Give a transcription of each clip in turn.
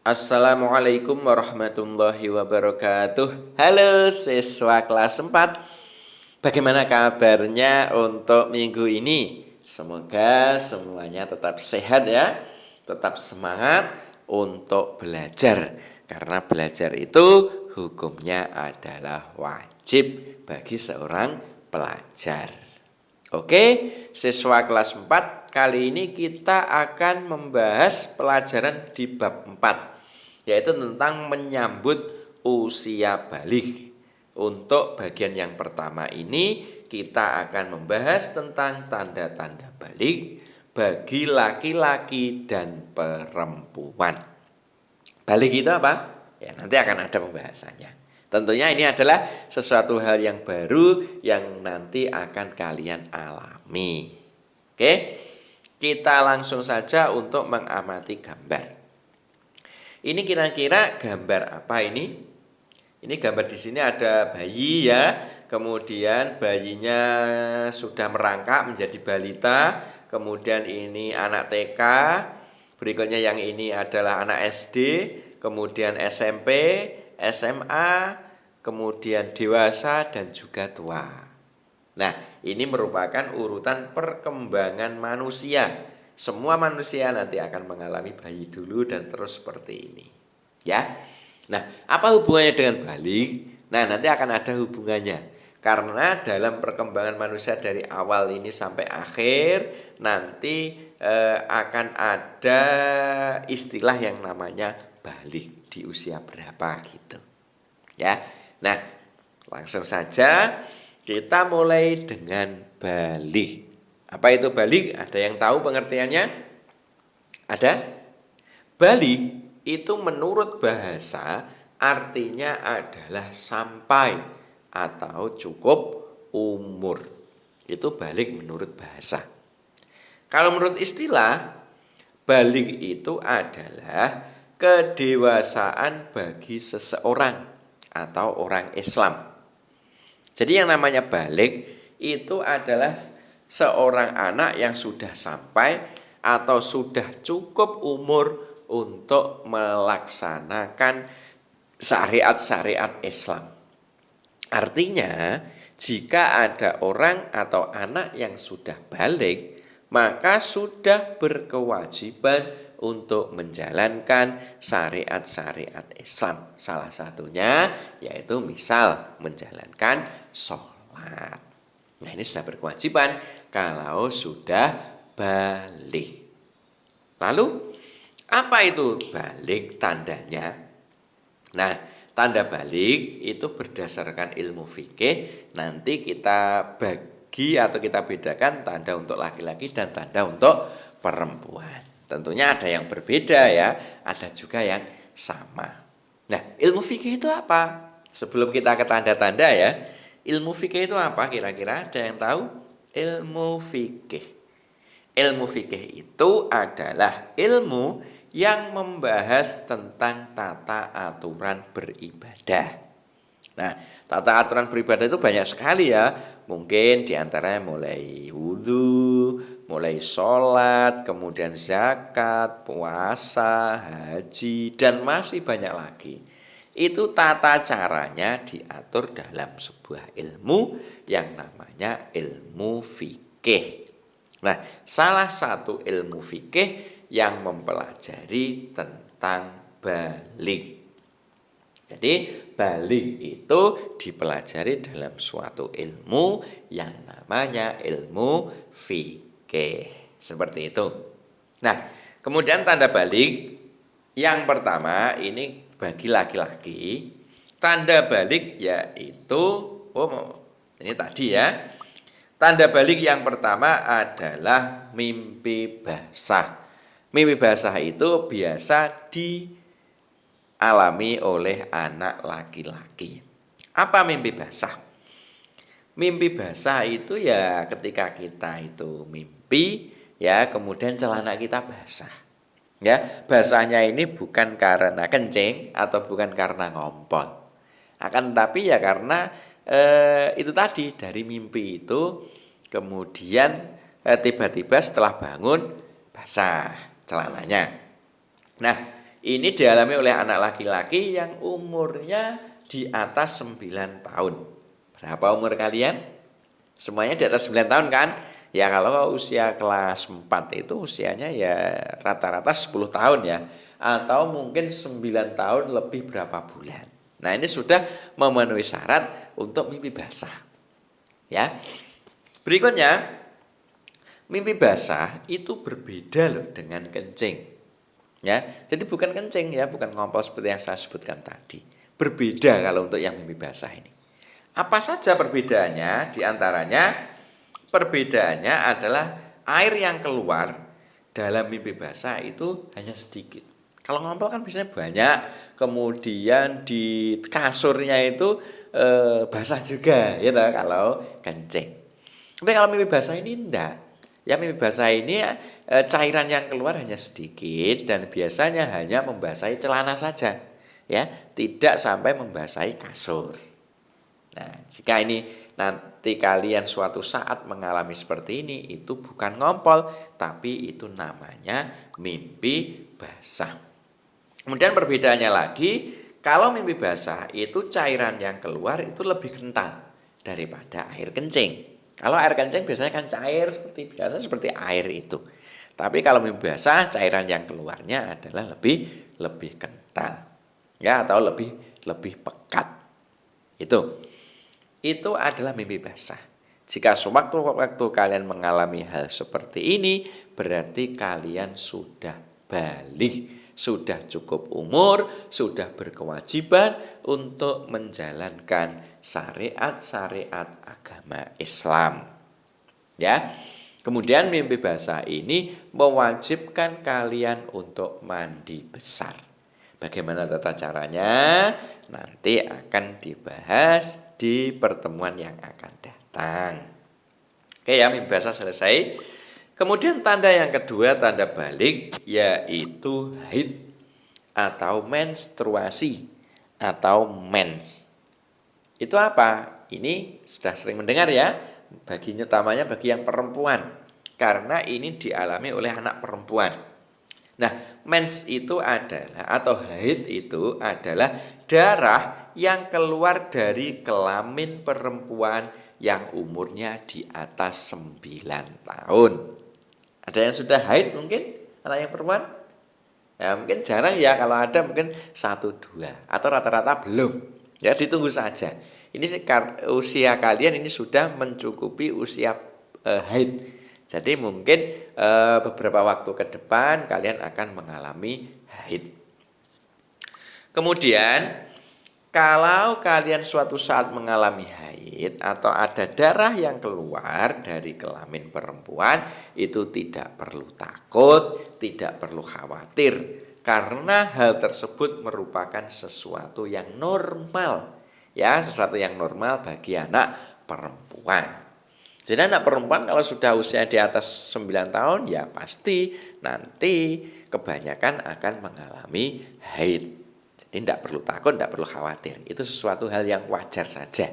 Assalamualaikum warahmatullahi wabarakatuh. Halo siswa kelas 4. Bagaimana kabarnya untuk minggu ini? Semoga semuanya tetap sehat ya. Tetap semangat untuk belajar. Karena belajar itu hukumnya adalah wajib bagi seorang pelajar. Oke, siswa kelas 4, kali ini kita akan membahas pelajaran di bab 4, yaitu tentang menyambut usia balik. Untuk bagian yang pertama ini kita akan membahas tentang tanda-tanda balik bagi laki-laki dan perempuan. Balik itu apa? Ya, nanti akan ada pembahasannya. Tentunya ini adalah sesuatu hal yang baru yang nanti akan kalian alami. Oke, kita langsung saja untuk mengamati gambar. Ini kira-kira gambar apa ini? Ini gambar di sini ada bayi ya. Kemudian bayinya sudah merangkak menjadi balita. Kemudian ini anak TK. Berikutnya yang ini adalah anak SD. Kemudian SMP, SMA, kemudian dewasa dan juga tua. Nah, ini merupakan urutan perkembangan manusia. Semua manusia nanti akan mengalami bayi dulu dan terus seperti ini. Ya. Nah, apa hubungannya dengan balik? Nah, nanti akan ada hubungannya. Karena dalam perkembangan manusia dari awal ini sampai akhir nanti akan ada istilah yang namanya balik di usia berapa gitu. Ya. Nah, langsung saja kita mulai dengan balik. Apa itu balik? Ada yang tahu pengertiannya? Ada? Balik itu menurut bahasa artinya adalah sampai atau cukup umur. Itu balik menurut bahasa. Kalau menurut istilah, balik itu adalah kedewasaan bagi seseorang atau orang Islam. Jadi yang namanya balik itu adalah seorang anak yang sudah sampai atau sudah cukup umur untuk melaksanakan syariat-syariat Islam. Artinya, jika ada orang atau anak yang sudah balik, maka sudah berkewajiban untuk menjalankan syariat-syariat Islam. Salah satunya yaitu misal menjalankan sholat. Nah, ini sudah berkewajiban kalau sudah balik. Lalu, apa itu balik tandanya? Nah, tanda balik itu berdasarkan ilmu fikih. Nanti kita bagi atau kita bedakan tanda untuk laki-laki dan tanda untuk perempuan. Tentunya ada yang berbeda ya, ada juga yang sama. Nah, ilmu fikih itu apa? Sebelum kita ke tanda-tanda ya, ilmu fikih itu apa kira-kira? Ada yang tahu? Ilmu fikih. Ilmu fikih itu adalah ilmu yang membahas tentang tata aturan beribadah. Nah, tata aturan beribadah itu banyak sekali ya. Mungkin diantaranya mulai wudhu, mulai sholat, kemudian zakat, puasa, haji, dan masih banyak lagi. Itu tata caranya diatur dalam sebuah ilmu yang namanya ilmu fikih. Nah, salah satu ilmu fikih yang mempelajari tentang balik. Jadi, balik itu dipelajari dalam suatu ilmu yang namanya ilmu fikih. Seperti itu. Nah, kemudian tanda balik yang pertama ini bagi laki-laki, tanda balik yaitu ini tadi ya. Tanda balik yang pertama adalah mimpi basah. Mimpi basah itu biasa dialami oleh anak laki-laki. Apa mimpi basah? Mimpi basah itu ya ketika kita itu mimpi ya, kemudian celana kita basah. Ya, basahnya ini bukan karena kencing atau bukan karena ngompol. Akan tetapi ya karena itu tadi dari mimpi itu kemudian tiba-tiba setelah bangun basah celananya. Nah, Ini dialami oleh anak laki-laki yang umurnya di atas 9 tahun. Berapa umur kalian? Semuanya di atas 9 tahun kan? Ya kalau usia kelas 4 itu usianya ya rata-rata 10 tahun ya. Atau mungkin 9 tahun lebih berapa bulan. Nah ini sudah memenuhi syarat untuk mimpi basah. Ya. Berikutnya, mimpi basah itu berbeda loh dengan kencing. Ya, jadi bukan kencing ya, bukan ngompol seperti yang saya sebutkan tadi. Berbeda kalau untuk yang mimpi basah ini. Apa saja perbedaannya? Di antaranya perbedaannya adalah air yang keluar dalam mimpi basah itu hanya sedikit. Kalau ngompol kan biasanya banyak, kemudian di kasurnya itu basah juga, ya toh, kalau kencing. Tapi kalau mimpi basah ini enggak. Ya mimpi basah ini cairan yang keluar hanya sedikit dan biasanya hanya membasahi celana saja, ya, tidak sampai membasahi kasur. Nah, jika ini nanti kalian suatu saat mengalami seperti ini, itu bukan ngompol, tapi itu namanya mimpi basah. Kemudian perbedaannya lagi, kalau mimpi basah itu cairan yang keluar itu lebih kental daripada air kencing. Kalau air kencing biasanya kan cair seperti biasa, seperti air itu. Tapi kalau mimpi basah, cairan yang keluarnya adalah lebih kental, ya, atau lebih pekat. Itu adalah mimpi basah. Jika sewaktu-waktu kalian mengalami hal seperti ini, berarti kalian sudah balik, sudah cukup umur, sudah berkewajiban untuk menjalankan syariat-syariat agama Islam. Ya. Kemudian mimpi basah ini mewajibkan kalian untuk mandi besar. Bagaimana tata caranya? Nanti akan dibahas di pertemuan yang akan datang. Oke ya, mimpi basah selesai. Kemudian tanda yang kedua, tanda balik, yaitu haid atau menstruasi atau mens. Itu apa? Ini sudah sering mendengar ya, utamanya bagi yang perempuan, karena ini dialami oleh anak perempuan. Nah, mens itu adalah, atau haid itu adalah darah yang keluar dari kelamin perempuan yang umurnya di atas 9 tahun. Ada yang sudah haid mungkin, anak yang perempuan? Ya, mungkin jarang ya, kalau ada mungkin 1-2 atau rata-rata belum. Ya, ditunggu saja. Ini usia kalian ini sudah mencukupi usia haid. Jadi mungkin beberapa waktu ke depan kalian akan mengalami haid. Kemudian kalau kalian suatu saat mengalami haid atau ada darah yang keluar dari kelamin perempuan, itu tidak perlu takut, tidak perlu khawatir, karena hal tersebut merupakan sesuatu yang normal. Ya, sesuatu yang normal bagi anak perempuan. Jadi anak perempuan kalau sudah usia di atas 9 tahun, ya pasti nanti kebanyakan akan mengalami haid. Jadi tidak perlu takut, tidak perlu khawatir. Itu sesuatu hal yang wajar saja.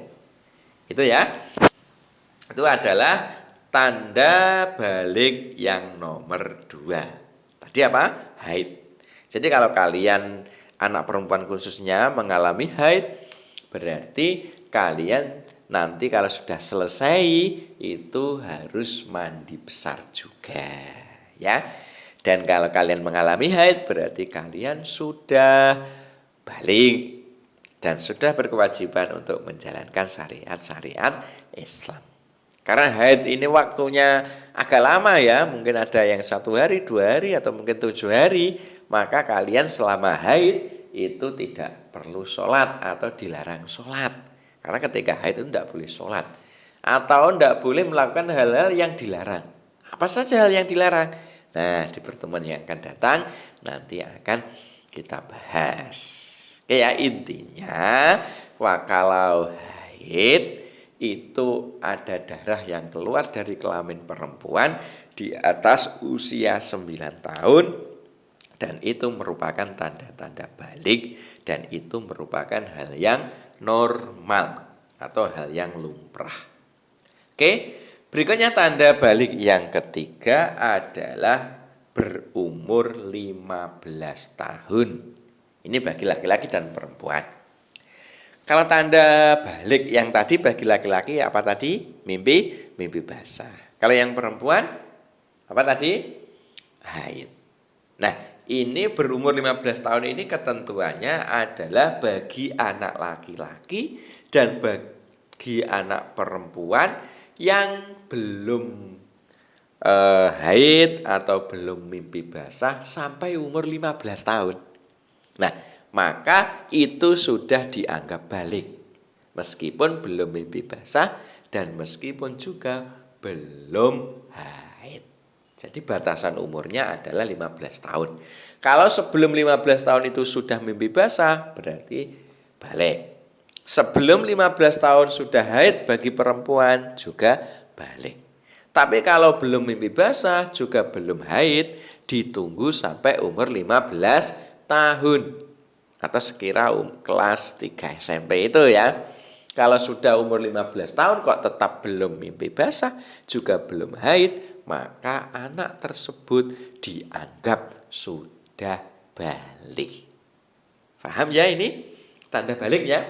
Itu ya. Itu adalah tanda balik yang nomor 2. Tadi apa? Haid. Jadi kalau kalian anak perempuan khususnya mengalami haid, berarti kalian nanti kalau sudah selesai itu harus mandi besar juga, ya. Dan kalau kalian mengalami haid berarti kalian sudah balik dan sudah berkewajiban untuk menjalankan syariat-syariat Islam. Karena haid ini waktunya agak lama ya, mungkin ada yang 1 hari, 2 hari, atau mungkin 7 hari, maka kalian selama haid itu tidak perlu sholat atau dilarang sholat. Karena ketika haid itu tidak boleh sholat atau tidak boleh melakukan hal-hal yang dilarang. Apa saja hal yang dilarang? Nah, di pertemuan yang akan datang nanti akan kita bahas. Oke ya, intinya kalau haid itu ada darah yang keluar dari kelamin perempuan di atas usia 9 tahun. Dan itu merupakan tanda-tanda balik, dan itu merupakan hal yang normal atau hal yang lumrah. Oke, berikutnya tanda balik yang ketiga adalah berumur 15 tahun. Ini bagi laki-laki dan perempuan. Kalau tanda balik yang tadi bagi laki-laki apa tadi? Mimpi basah. Kalau yang perempuan apa tadi? Haid. Nah, ini berumur 15 tahun ini ketentuannya adalah bagi anak laki-laki dan bagi anak perempuan yang belum haid atau belum mimpi basah sampai umur 15 tahun. Nah, maka itu sudah dianggap balik. Meskipun belum mimpi basah dan meskipun juga belum haid. Jadi batasan umurnya adalah 15 tahun. Kalau sebelum 15 tahun itu sudah mimpi basah, berarti balik. Sebelum 15 tahun sudah haid bagi perempuan juga balik. Tapi kalau belum mimpi basah juga belum haid, ditunggu sampai umur 15 tahun. Atau sekira kelas 3 SMP itu ya. Kalau sudah umur 15 tahun kok tetap belum mimpi basah, juga belum haid, maka anak tersebut dianggap sudah balik. Paham ya ini? Tanda baliknya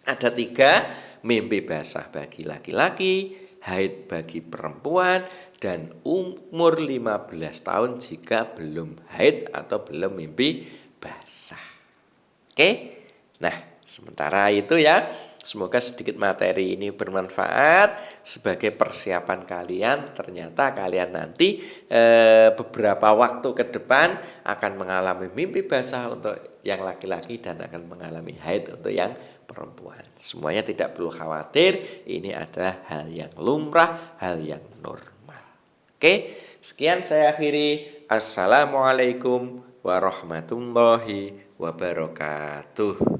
ada 3, mimpi basah bagi laki-laki, haid bagi perempuan, dan umur 15 tahun jika belum haid atau belum mimpi basah. Oke, nah sementara itu ya, semoga sedikit materi ini bermanfaat sebagai persiapan kalian. Ternyata kalian nanti beberapa waktu ke depan akan mengalami mimpi basah untuk yang laki-laki dan akan mengalami haid untuk yang perempuan. Semuanya tidak perlu khawatir, ini adalah hal yang lumrah, hal yang normal. Oke, sekian saya akhiri. Assalamualaikum warahmatullahi wabarakatuh.